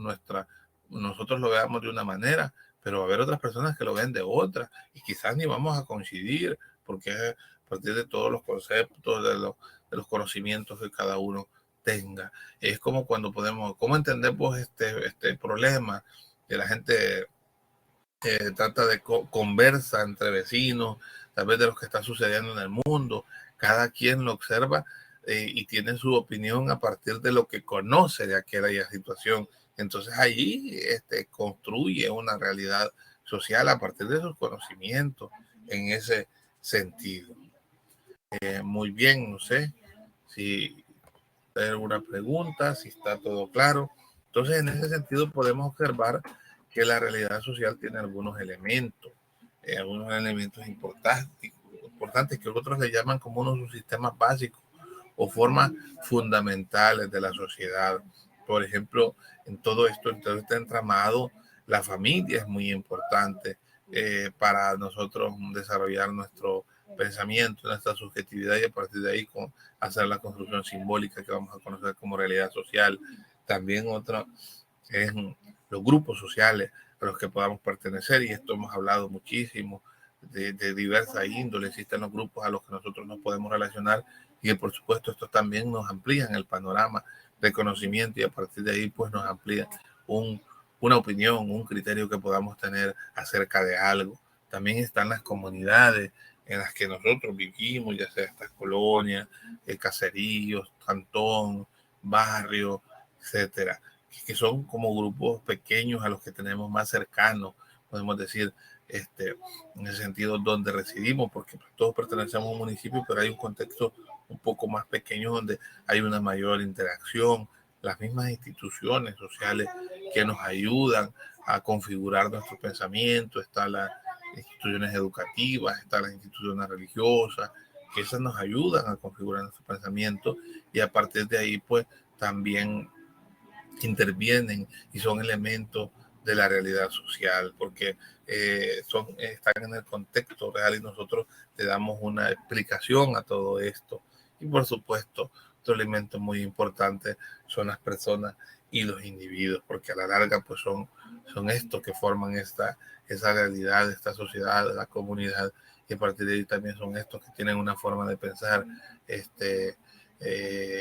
A: nosotros lo veamos de una manera, pero va a haber otras personas que lo ven de otra, y quizás ni vamos a coincidir, porque a partir de todos los conceptos, de los conocimientos que cada uno tenga. Es como cuando ¿cómo entendemos este problema? Que la gente trata de conversa entre vecinos, tal vez de lo que está sucediendo en el mundo, cada quien lo observa y tiene su opinión a partir de lo que conoce de aquella situación. Entonces allí construye una realidad social a partir de sus conocimientos en ese sentido. Muy bien, no sé si hay alguna pregunta, si está todo claro. Entonces, en ese sentido podemos observar que la realidad social tiene algunos elementos importantes que otros le llaman como unos subsistemas básicos o formas fundamentales de la sociedad. Por ejemplo, en todo esto, en todo este entramado, la familia es muy importante para nosotros desarrollar nuestro pensamiento, nuestra subjetividad, y a partir de ahí hacer la construcción simbólica que vamos a conocer como realidad social. También otra es los grupos sociales a los que podamos pertenecer, y esto hemos hablado muchísimo de diversas índoles. Existen los grupos a los que nosotros nos podemos relacionar, y por supuesto estos también nos amplían el panorama de conocimiento, y a partir de ahí pues nos amplía una opinión, un criterio que podamos tener acerca de algo. También están las comunidades en las que nosotros vivimos, ya sea estas colonias, caseríos, cantón, barrio, etcétera, que son como grupos pequeños a los que tenemos más cercanos, podemos decir, en ese sentido, donde residimos, porque todos pertenecemos a un municipio, pero hay un contexto un poco más pequeño donde hay una mayor interacción, las mismas instituciones sociales que nos ayudan a configurar nuestro pensamiento, están las instituciones educativas, están las instituciones religiosas, que esas nos ayudan a configurar nuestro pensamiento, y a partir de ahí pues también intervienen y son elementos de la realidad social, porque están en el contexto real y nosotros le damos una explicación a todo esto. Y por supuesto, otro elemento muy importante son las personas y los individuos, porque a la larga pues son estos que forman esa realidad, esta sociedad, la comunidad, y a partir de ahí también son estos que tienen una forma de pensar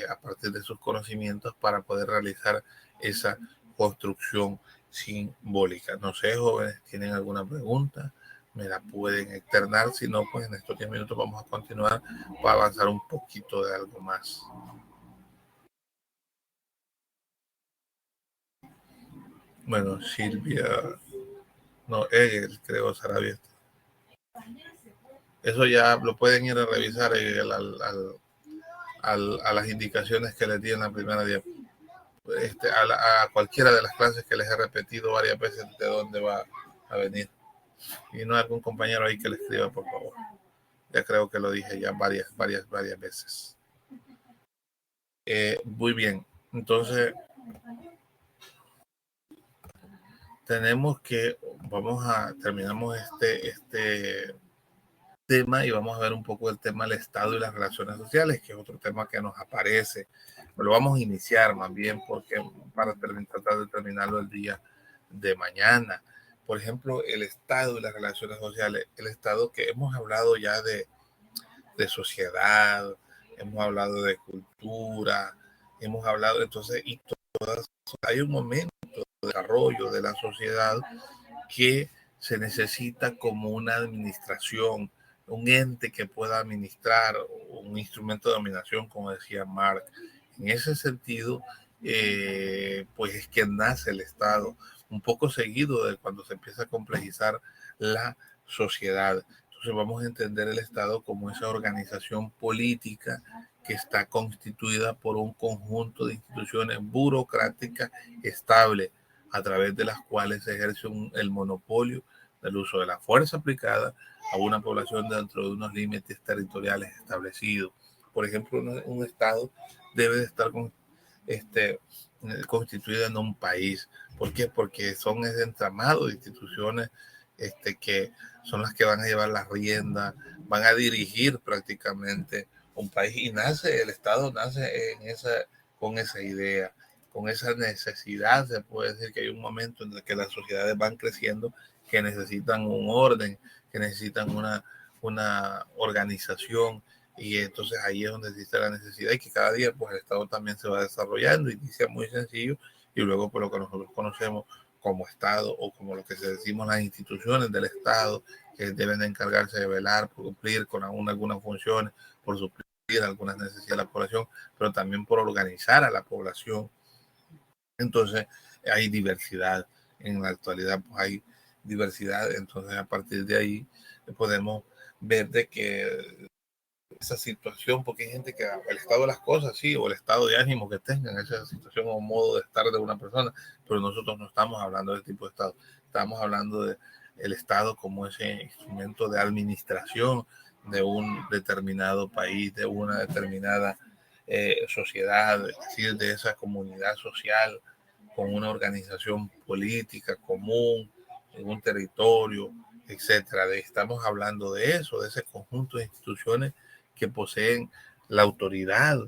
A: a partir de sus conocimientos para poder realizar esa construcción simbólica. No sé, jóvenes, ¿tienen alguna pregunta? Me la pueden externar, si no, pues en estos 10 minutos vamos a continuar para avanzar un poquito de algo más. Bueno, Silvia, no, Egel, creo, Sarabia. Eso ya lo pueden ir a revisar a las indicaciones que les di en la primera diapositiva. A cualquiera de las clases que les he repetido varias veces de dónde va a venir. Y no hay algún compañero ahí que le escriba, por favor. Ya creo que lo dije ya varias veces. Muy bien. Entonces, terminamos este tema y vamos a ver un poco el tema del Estado y las relaciones sociales, que es otro tema que nos aparece. Lo vamos a iniciar más bien porque para tratar de terminarlo el día de mañana. Por ejemplo, el Estado y las relaciones sociales. El Estado, que hemos hablado ya de sociedad, hemos hablado de cultura, hemos hablado entonces, y todas, hay un momento de desarrollo de la sociedad que se necesita como una administración, un ente que pueda administrar, un instrumento de dominación, como decía Marx. En ese sentido, pues es que nace el Estado, un poco seguido de cuando se empieza a complejizar la sociedad. Entonces vamos a entender el Estado como esa organización política que está constituida por un conjunto de instituciones burocráticas estables, a través de las cuales se ejerce el monopolio del uso de la fuerza aplicada a una población dentro de unos límites territoriales establecidos. Por ejemplo, un Estado debe de estar constituido en un país. ¿Por qué? Porque son ese entramado de instituciones que son las que van a llevar la rienda, van a dirigir prácticamente un país, y el Estado nace con esa idea, con esa necesidad. Se puede decir que hay un momento en el que las sociedades van creciendo, que necesitan un orden, que necesitan una organización, y entonces ahí es donde existe la necesidad, y que cada día pues el Estado también se va desarrollando, inicia muy sencillo, y luego por lo que nosotros conocemos como Estado, o como lo que se decimos las instituciones del Estado, que deben de encargarse de velar por cumplir con algunas funciones, por suplir algunas necesidades de la población, pero también por organizar a la población. Entonces hay diversidad. En la actualidad pues hay diversidad. Entonces a partir de ahí podemos ver de que esa situación, porque hay gente que el estado de las cosas, sí, o el estado de ánimo que tengan, esa situación o modo de estar de una persona, pero nosotros no estamos hablando de ese tipo de estado. Estamos hablando de el Estado como ese instrumento de administración de un determinado país, de una determinada sociedad, es decir, de esa comunidad social, con una organización política común, en un territorio, etcétera. Estamos hablando de eso, de ese conjunto de instituciones que poseen la autoridad,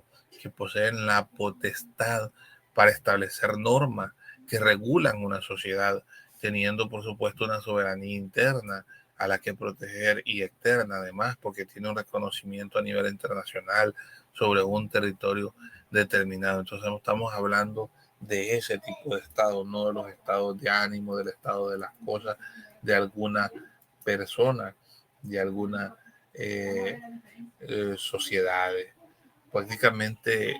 A: que poseen la potestad para establecer normas que regulan una sociedad, teniendo por supuesto una soberanía interna a la que proteger, y externa además, porque tiene un reconocimiento a nivel internacional sobre un territorio determinado. Entonces no estamos hablando de ese tipo de estado, no de los estados de ánimo, del estado de las cosas, de alguna persona, de alguna sociedades. Prácticamente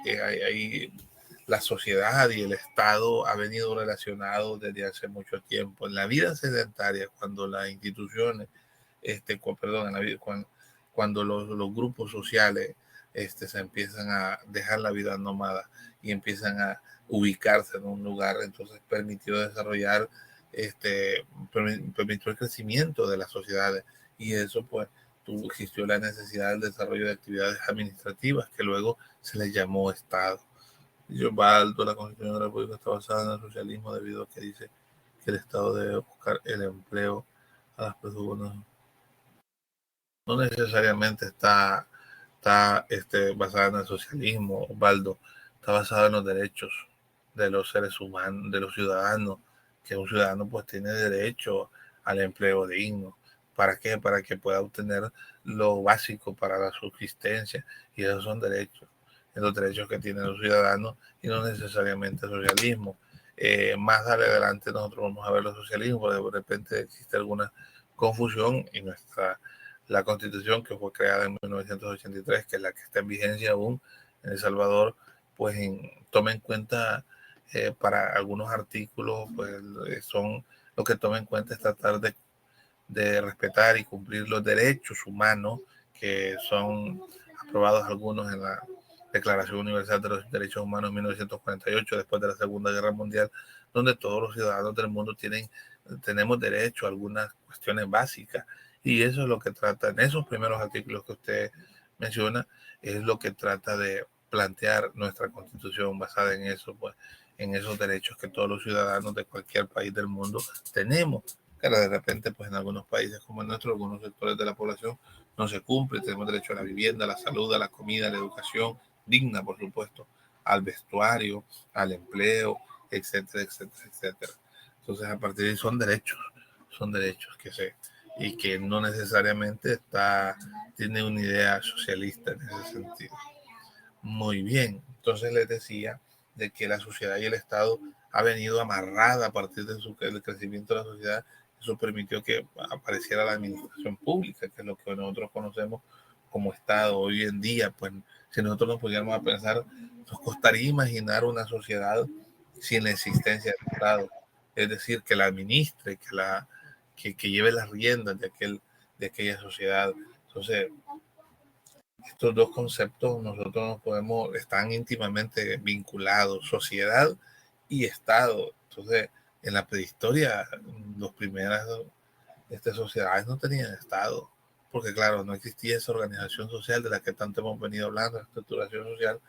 A: la sociedad y el Estado ha venido relacionado desde hace mucho tiempo. En la vida sedentaria, cuando las instituciones, cuando los grupos sociales se empiezan a dejar la vida nómada y empiezan a ubicarse en un lugar, entonces permitió desarrollar, permitió el crecimiento de las sociedades, y eso pues existió la necesidad del desarrollo de actividades administrativas que luego se les llamó Estado. Yo Baldo, la Constitución de la República está basada en el socialismo, debido a que dice que el Estado debe buscar el empleo a las personas. No necesariamente está basada en el socialismo, Baldo. Está basada en los derechos de los seres humanos, de los ciudadanos, que un ciudadano pues tiene derecho al empleo digno. ¿Para qué? Para que pueda obtener lo básico para la subsistencia, y esos son derechos, los derechos que tienen los ciudadanos, y no necesariamente el socialismo. Más adelante nosotros vamos a ver los socialismos, porque de repente existe alguna confusión y la Constitución que fue creada en 1983, que es la que está en vigencia aún en El Salvador, pues toma en cuenta para algunos artículos, pues son lo que toma en cuenta es tratar de respetar y cumplir los derechos humanos que son aprobados algunos en la Declaración Universal de los Derechos Humanos en 1948, después de la Segunda Guerra Mundial, donde todos los ciudadanos del mundo tenemos derecho a algunas cuestiones básicas. Y eso es lo que trata, en esos primeros artículos que usted menciona, es lo que trata de plantear nuestra Constitución basada en eso, pues, en esos derechos que todos los ciudadanos de cualquier país del mundo tenemos. Claro, de repente, pues en algunos países como el nuestro, algunos sectores de la población no se cumple. Tenemos derecho a la vivienda, a la salud, a la comida, a la educación digna, por supuesto, al vestuario, al empleo, etcétera, etcétera, etcétera. Entonces, a partir de ahí son derechos y que no necesariamente tiene una idea socialista en ese sentido. Muy bien, entonces les decía de que la sociedad y el Estado ha venido amarrada a partir del crecimiento de la sociedad. Eso permitió que apareciera la administración pública, que es lo que nosotros conocemos como Estado. Hoy en día, pues, si nosotros nos pudiéramos a pensar, nos costaría imaginar una sociedad sin la existencia del Estado. Es decir, que la administre, que lleve las riendas de aquella sociedad. Entonces, estos dos conceptos nosotros están íntimamente vinculados, sociedad y Estado. Entonces, en la prehistoria, las primeras sociedades no tenían Estado, porque claro, no existía esa organización social de la que tanto hemos venido hablando, la estructuración social.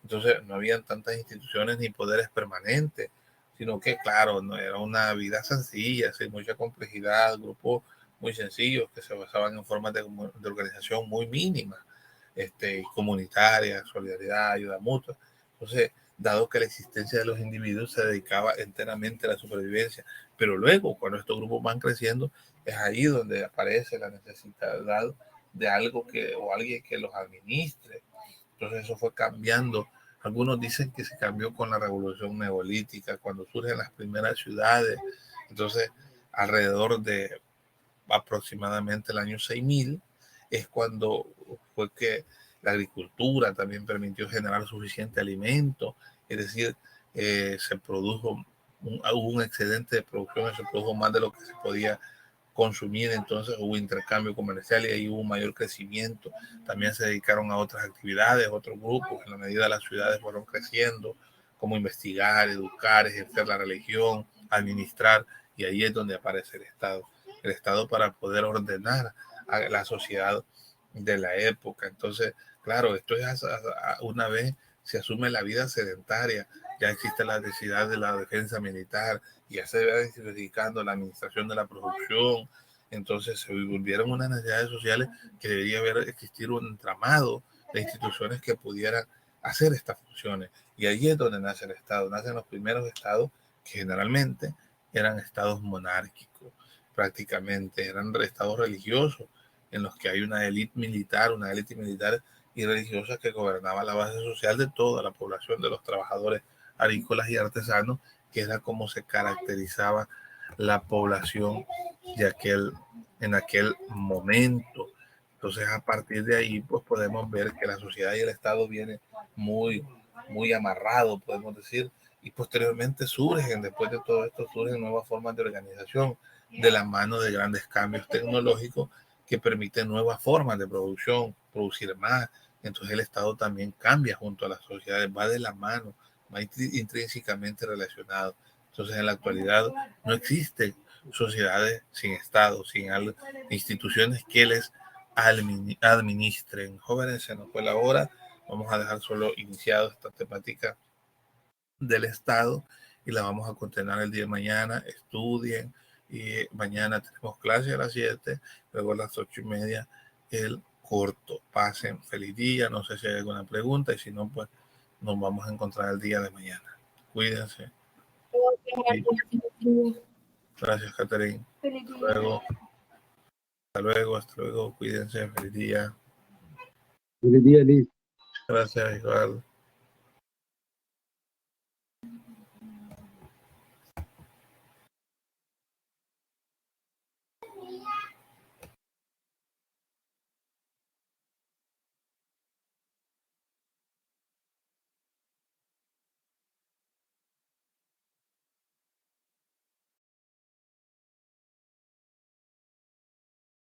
A: Entonces, no habían tantas instituciones ni poderes permanentes, sino que, claro, no era una vida sencilla, sin mucha complejidad, grupos muy sencillos que se basaban en formas de organización muy mínimas. Comunitaria, solidaridad, ayuda mutua. Entonces, dado que la existencia de los individuos se dedicaba enteramente a la supervivencia, pero luego, cuando estos grupos van creciendo, es ahí donde aparece la necesidad de algo o alguien que los administre. Entonces, eso fue cambiando. Algunos dicen que se cambió con la revolución neolítica, cuando surgen las primeras ciudades. Entonces, alrededor de aproximadamente el año 6000, es cuando fue que la agricultura también permitió generar suficiente alimento, es decir, se produjo hubo un excedente de producción, se produjo más de lo que se podía consumir, entonces hubo intercambio comercial y ahí hubo un mayor crecimiento. También se dedicaron a otras actividades, otros grupos, en la medida de las ciudades fueron creciendo, como investigar, educar, ejercer la religión, administrar, y ahí es donde aparece el Estado para poder ordenar a la sociedad de la época. Entonces, claro, esto es una vez se asume la vida sedentaria, ya existe la necesidad de la defensa militar, ya se va diversificando la administración de la producción. Entonces se volvieron unas necesidades sociales que debería existir un entramado de instituciones que pudieran hacer estas funciones. Y allí es donde nace el Estado. Nacen los primeros estados que generalmente eran estados monárquicos, prácticamente eran estados religiosos en los que hay una élite militar y religiosa que gobernaba la base social de toda la población, de los trabajadores agrícolas y artesanos, que era como se caracterizaba la población en aquel momento. Entonces, a partir de ahí, pues podemos ver que la sociedad y el Estado vienen muy amarrados, podemos decir, y posteriormente después de todo esto, surgen nuevas formas de organización de la mano de grandes cambios tecnológicos que permiten nuevas formas de producción, producir más. Entonces el Estado también cambia junto a las sociedades, va de la mano, va intrínsecamente relacionado. Entonces en la actualidad no existen sociedades sin Estado, sin instituciones que les administren. Jóvenes, se nos fue la hora, vamos a dejar solo iniciado esta temática del Estado y la vamos a continuar el día de mañana. Estudien y mañana tenemos clase a las 7, luego a las 8:30 el corto. Pasen feliz día, no sé si hay alguna pregunta y si no, pues nos vamos a encontrar el día de mañana. Cuídense. Gracias, Catherine. Hasta luego, cuídense, feliz día.
D: Feliz día, Liz.
A: Gracias, igual.